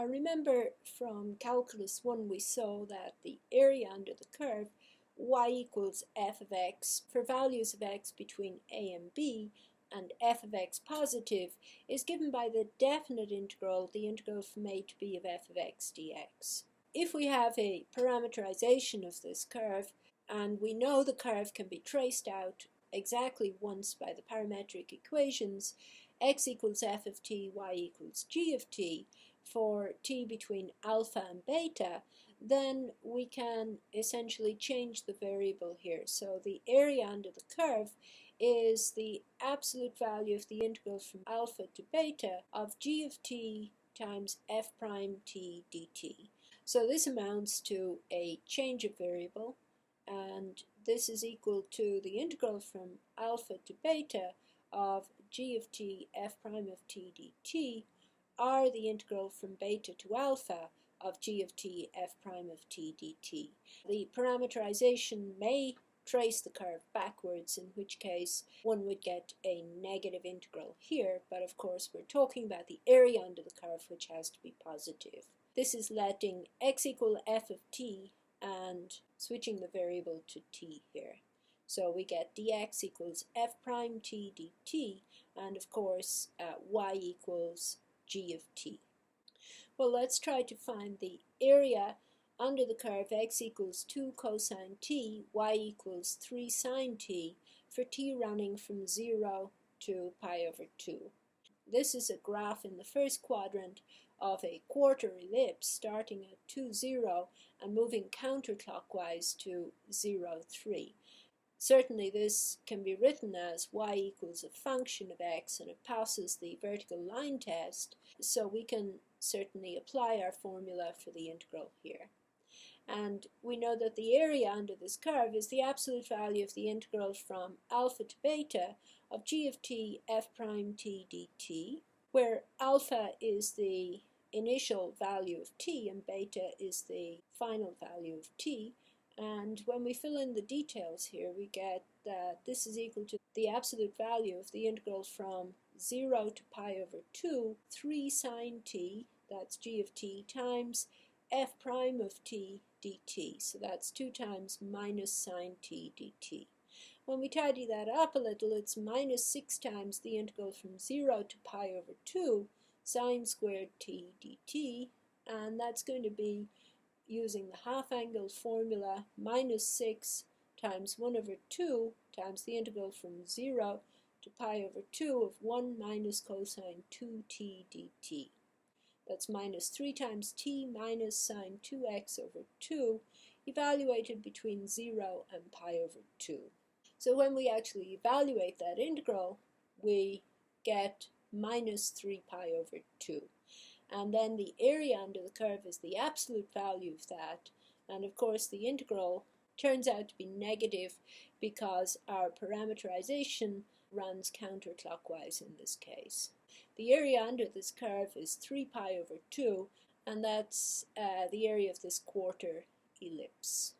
Remember from Calculus 1 we saw that the area under the curve y equals f of x for values of x between a and b, and f of x positive is given by the definite integral, the integral from a to b of f of x dx. If we have a parameterization of this curve, and we know the curve can be traced out exactly once by the parametric equations, x equals f of t, y equals g of t, for t between alpha and beta, then we can essentially change the variable here. So the area under the curve is the absolute value of the integral from alpha to beta of g of t times f prime t dt. So this amounts to a change of variable, and this is equal to the integral from alpha to beta of g of t f prime of t dt, are the integral from beta to alpha of g of t f prime of t dt. The parameterization may trace the curve backwards, in which case one would get a negative integral here, but of course we're talking about the area under the curve, which has to be positive. This is letting x equal f of t and switching the variable to t here. So we get dx equals f prime t dt, and of course y equals g of t. Well, let's try to find the area under the curve x equals 2 cosine t, y equals 3 sine t, for t running from 0 to pi over 2. This is a graph in the first quadrant of a quarter ellipse starting at 2, 0 and moving counterclockwise to 0, 3. Certainly this can be written as y equals a function of x, and it passes the vertical line test, so we can certainly apply our formula for the integral here. And we know that the area under this curve is the absolute value of the integral from alpha to beta of g of t f prime t dt, where alpha is the initial value of t and beta is the final value of t. And when we fill in the details here, we get that this is equal to the absolute value of the integral from 0 to pi over 2, 3 sine t, that's g of t, times f prime of t dt. So that's 2 times minus sine t dt. When we tidy that up a little, it's minus 6 times the integral from 0 to pi over 2 sine squared t dt, and that's going to be, using the half-angle formula, minus 6 times 1 over 2 times the integral from 0 to pi over 2 of 1 minus cosine 2t dt. That's minus 3 times t minus sine 2x over 2, evaluated between 0 and pi over 2. So when we actually evaluate that integral, we get minus 3 pi over 2. And then the area under the curve is the absolute value of that, and of course the integral turns out to be negative because our parameterization runs counterclockwise in this case. The area under this curve is 3 pi over 2, and that's the area of this quarter ellipse.